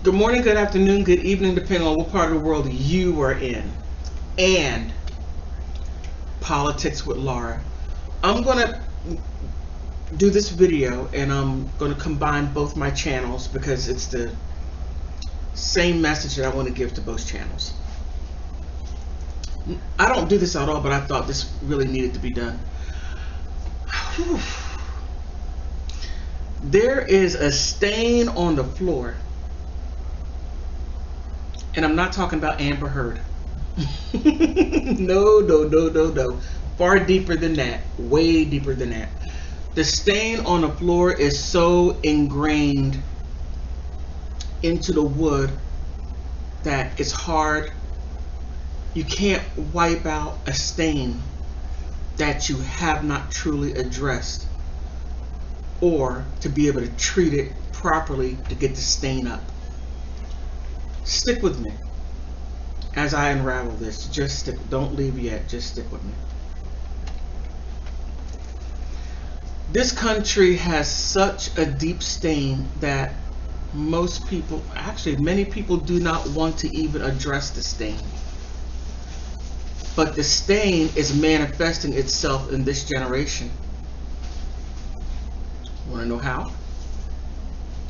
Good morning, good afternoon, good evening, depending on what part of the world you are in. And Politics with Laura. I'm going to do this video and I'm going to combine both my channels because it's the same message that I want to give to both channels. I don't do this at all, but I thought this really needed to be done. Whew. There is a stain on the floor. And I'm not talking about Amber Heard. No. Far deeper than that. Way deeper than that. The stain on the floor is so ingrained into the wood that it's hard. You can't wipe out a stain that you have not truly addressed, or to be able to treat it properly to get the stain up. Stick with me as I unravel this. Just stick. Don't leave yet. Just stick with me. This country has such a deep stain that most people, actually many people, do not want to even address the stain. But the stain is manifesting itself in this generation. Want to know how?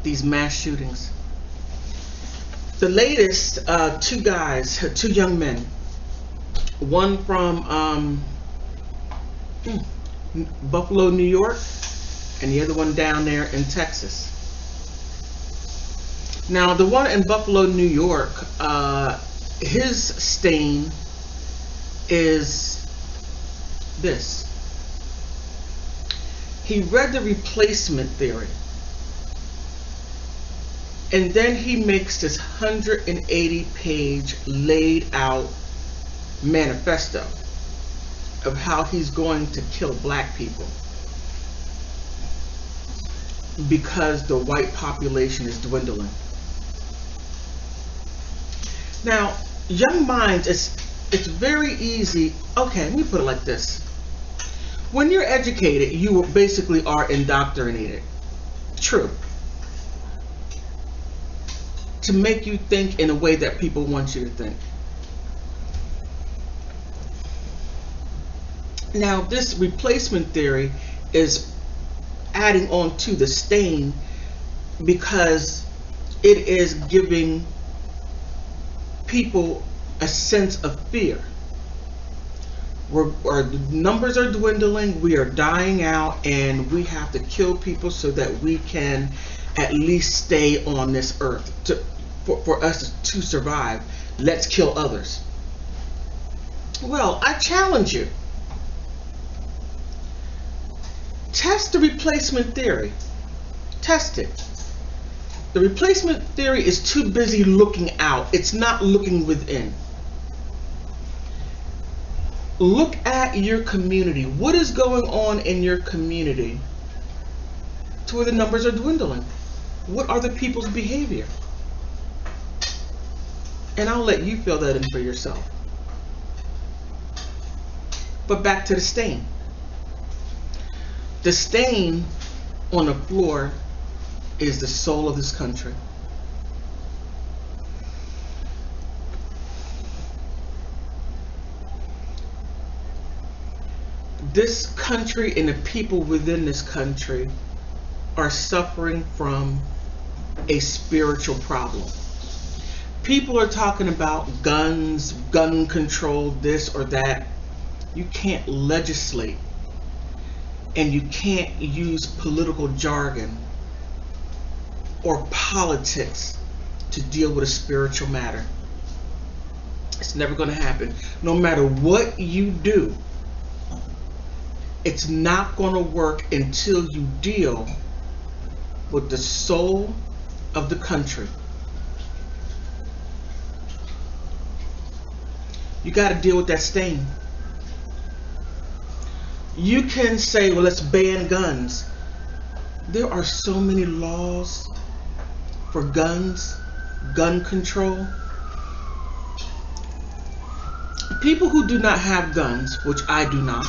These mass shootings. The latest, two young men, one from Buffalo, New York, and the other one down there in Texas. Now, the one in Buffalo, New York, his stain is this. He read the replacement theory. And then he makes this 180-page laid out manifesto of how he's going to kill black people because the white population is dwindling. Now, young minds, it's very easy. Okay, let me put it like this. When you're educated, you basically are indoctrinated. True. To make you think in a way that people want you to think. Now, this replacement theory is adding on to the stain because it is giving people a sense of fear. Our numbers are dwindling, we are dying out, and we have to kill people so that we can at least stay on this earth. For us to survive, let's kill others. Well, I challenge you. Test the replacement theory. Test it. The replacement theory is too busy looking out. It's not looking within. Look at your community. What is going on in your community to where the numbers are dwindling? What are the people's behavior? And I'll let you fill that in for yourself. But back to the stain. The stain on the floor is the soul of this country. This country and the people within this country are suffering from a spiritual problem. People are talking about guns, gun control, this or that. You can't legislate and you can't use political jargon or politics to deal with a spiritual matter. It's never going to happen. No matter what you do, it's not going to work until you deal with the soul of the country. You got to deal with that stain. You can say, well, let's ban guns. There are so many laws for guns, gun control. People who do not have guns, which I do not,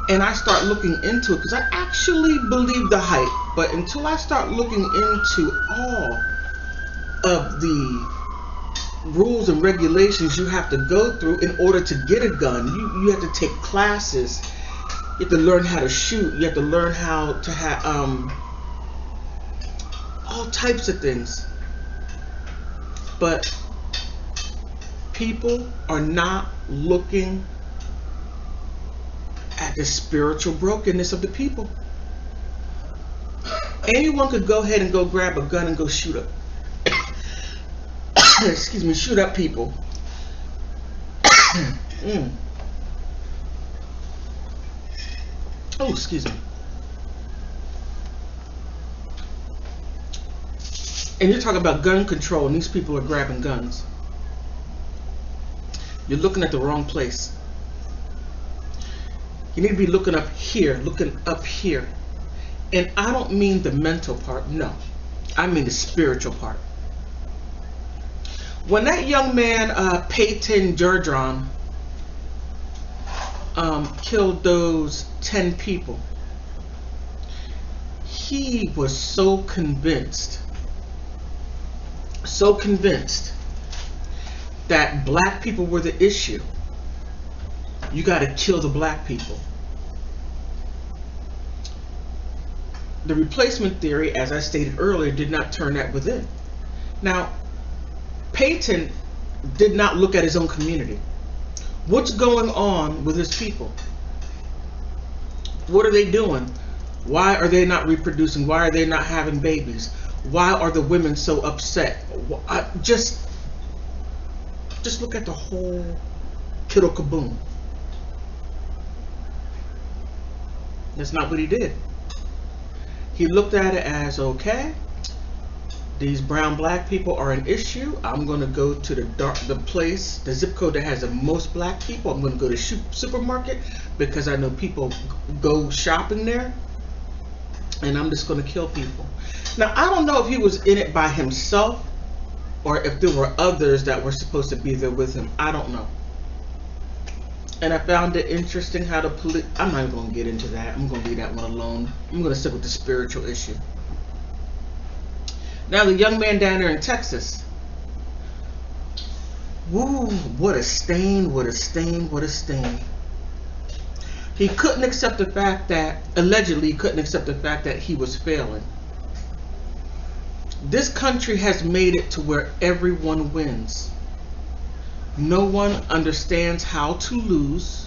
and I start looking into it, because I actually believe the hype, but until I start looking into all of the rules and regulations you have to go through in order to get a gun. You have to take classes. You have to learn how to shoot. You have to learn how to have all types of things. But people are not looking at the spiritual brokenness of the people. Anyone could go ahead and go grab a gun and go shoot up. Excuse me, shoot up people. Oh, excuse me. And you're talking about gun control, and these people are grabbing guns. You're looking at the wrong place. You need to be looking up here, looking up here. And I don't mean the mental part, no. I mean the spiritual part. When that young man, Peyton Jerdron, killed those 10 people, he was so convinced that black people were the issue. You got to kill the black people. The replacement theory, as I stated earlier, did not turn that within. Now, Peyton did not look at his own community. What's going on with his people? What are they doing? Why are they not reproducing? Why are they not having babies? Why are the women so upset? Just look at the whole kiddo kaboom. That's not what he did. He looked at it as, okay, these brown black people are an issue. I'm going to go to the zip code that has the most black people. I'm going to go to supermarket because I know people go shopping there, and I'm just going to kill people. Now, I don't know if he was in it by himself or if there were others that were supposed to be there with him. I don't know. And I found it interesting how the police, I'm not even going to get into that. I'm going to leave that one alone. I'm going to stick with the spiritual issue. Now, the young man down there in Texas. Woo, what a stain, what a stain, what a stain. He couldn't accept the fact that, allegedly, he couldn't accept the fact that he was failing. This country has made it to where everyone wins. No one understands how to lose.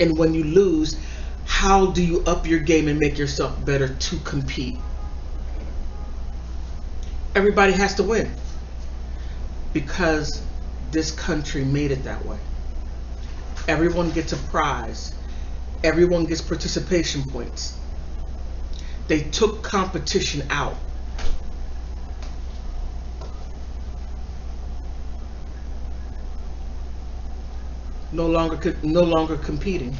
And when you lose, how do you up your game and make yourself better to compete? Everybody has to win. Because this country made it that way. Everyone gets a prize. Everyone gets participation points. They took competition out. No longer competing.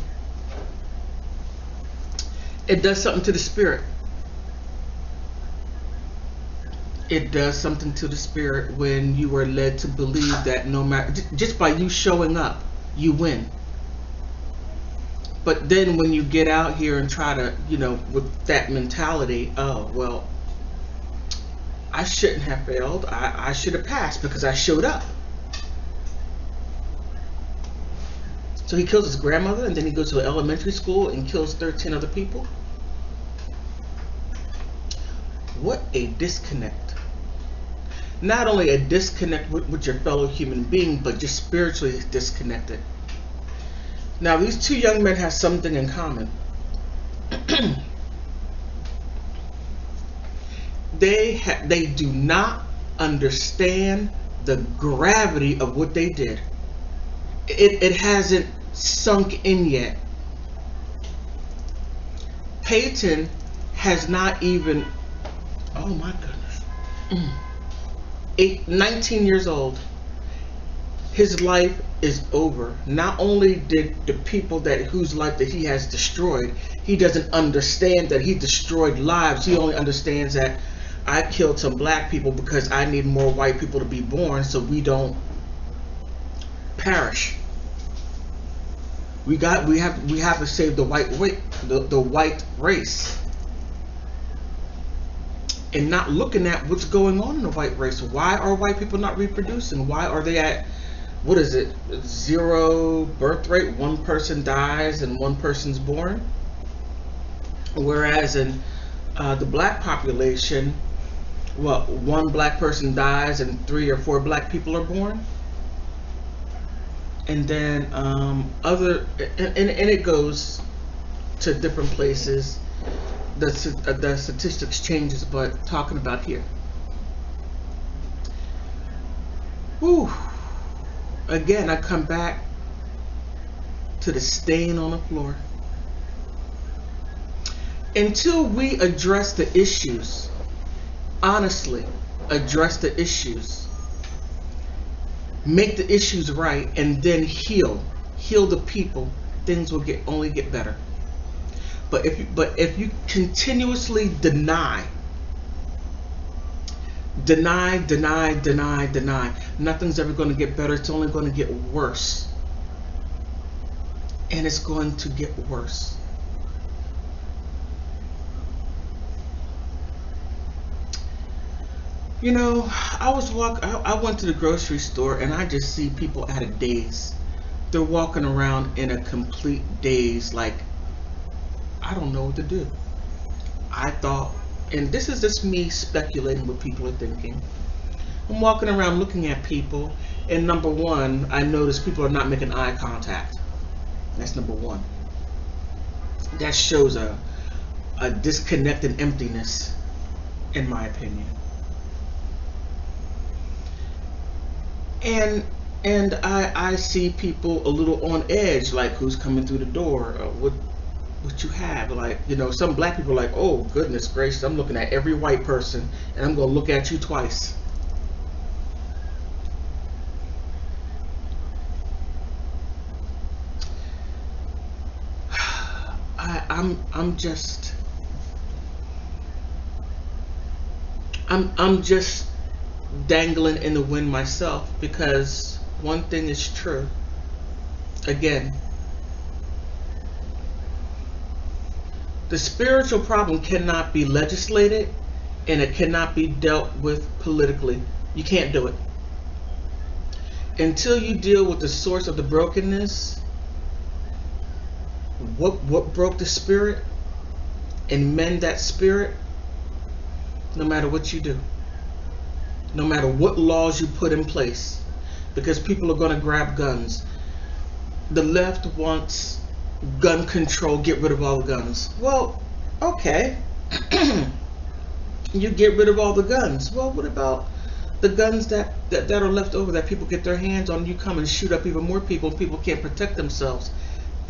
It does something to the spirit. It does something to the spirit when you are led to believe that no matter, just by you showing up, you win. But then when you get out here and try to, with that mentality, oh, well, I shouldn't have failed. I should have passed because I showed up. So he kills his grandmother, and then he goes to an elementary school and kills 13 other people. What a disconnect. Not only a disconnect with your fellow human being, but just spiritually disconnected. Now, these two young men have something in common. They do not understand the gravity of what they did. It hasn't sunk in yet. Peyton has not even, oh my goodness, 19 years old. His life is over. Not only did the people whose life that he has destroyed, he doesn't understand that he destroyed lives. He only understands that I killed some black people because I need more white people to be born so we don't perish. We have to save the white race. and not looking at what's going on in the white race. Why are white people not reproducing? Why are they at, what is it, 0 birth rate? One person dies and one person's born. Whereas in the black population, well, one black person dies and 3 or 4 black people are born. And then and it goes to different places. The statistics changes, but talking about here. Whew. Again, I come back to the stain on the floor. Until we address the issues, honestly, address the issues, make the issues right, and then heal the people, things will only get better. But if you continuously deny, nothing's ever going to get better. It's only going to get worse, and it's going to get worse. You know, I went to the grocery store and I just see people at a daze. They're walking around in a complete daze, like, I don't know what to do. I thought, and this is just me speculating what people are thinking. I'm walking around looking at people, and number one, I notice people are not making eye contact. That's number one. That shows a disconnect and emptiness, in my opinion. And I see people a little on edge, like who's coming through the door, what you have. Like, you know, some black people are like, oh goodness gracious, I'm looking at every white person and I'm gonna look at you twice. I'm just dangling in the wind myself, because one thing is true. Again, the spiritual problem cannot be legislated, and it cannot be dealt with politically. You can't do it. Until you deal with the source of the brokenness, what broke the spirit, and mend that spirit, no matter what you do, no matter what laws you put in place, because people are going to grab guns. The left wants gun control, get rid of all the guns. Well, okay. You get rid of all the guns. Well, what about the guns that are left over that people get their hands on? You come and shoot up even more people, and people can't protect themselves.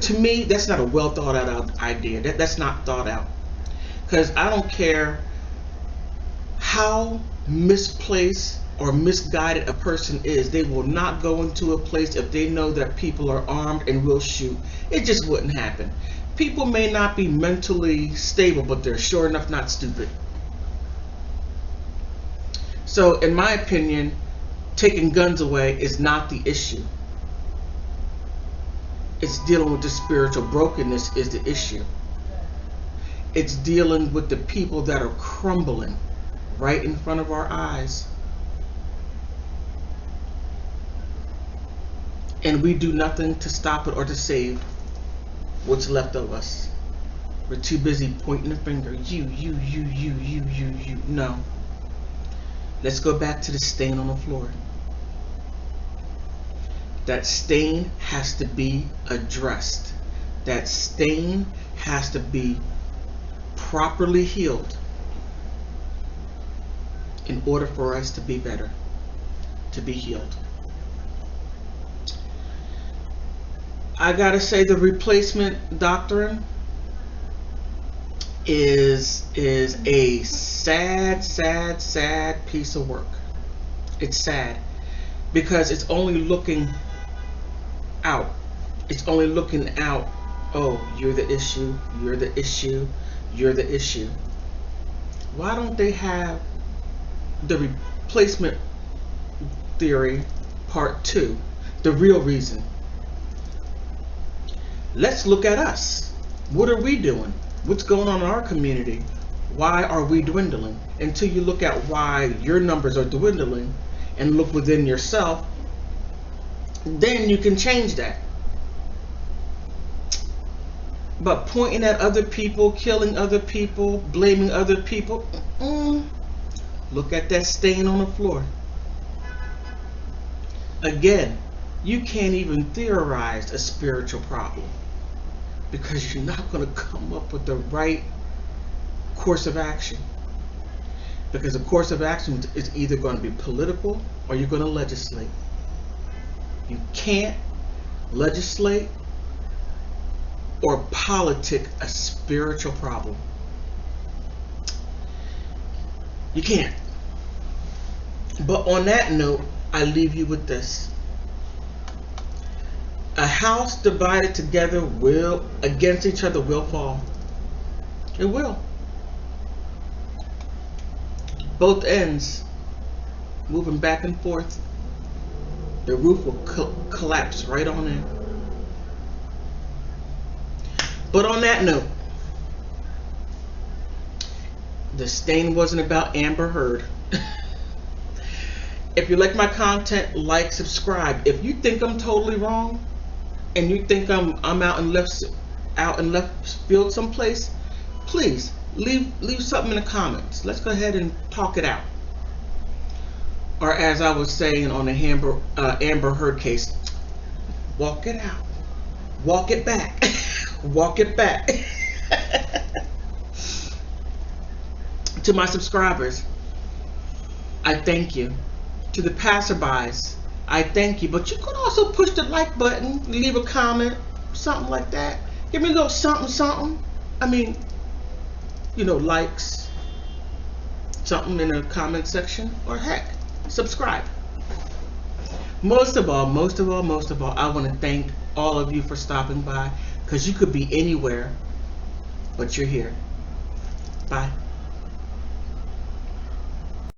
To me, that's not a well thought out idea. That's not thought out. Because I don't care how misplaced or misguided a person is, they will not go into a place if they know that people are armed and will shoot. It just wouldn't happen. People may not be mentally stable, but they're sure enough not stupid. So in my opinion, taking guns away is not the issue. It's dealing with the spiritual brokenness is the issue. It's dealing with the people that are crumbling right in front of our eyes. And we do nothing to stop it or to save what's left of us. We're too busy pointing the finger. You. No. Let's go back to the stain on the floor. That stain has to be addressed. That stain has to be properly healed in order for us to be better, to be healed. I gotta say, the replacement doctrine is a sad piece of work. It's sad because it's only looking out. It's only looking out. Oh, you're the issue. You're the issue. You're the issue. Why don't they have the replacement theory part 2, the real reason? Let's look at us. What are we doing? What's going on in our community? Why are we dwindling? Until you look at why your numbers are dwindling and look within yourself, then you can change that. But pointing at other people, killing other people, blaming other people, look at that stain on the floor. Again, you can't even theorize a spiritual problem because you're not going to come up with the right course of action. Because the course of action is either going to be political or you're going to legislate. You can't legislate or politic a spiritual problem. You can't. But on that note, I leave you with this. A house divided together against each other will fall. It will. Both ends moving back and forth. The roof will collapse right on in. But on that note, the stain wasn't about Amber Heard. If you like my content, like, subscribe. If you think I'm totally wrong, and you think I'm out in left field someplace, please leave something in the comments. Let's go ahead and talk it out. Or as I was saying on the Amber Heard case, walk it out, walk it back, walk it back. To my subscribers, I thank you. To the passerbys, I thank you. But you could also push the like button, leave a comment, something like that. Give me a little something. I mean, you know, likes, something in the comment section, or heck, subscribe. Most of all, I want to thank all of you for stopping by, because you could be anywhere, but you're here. Bye.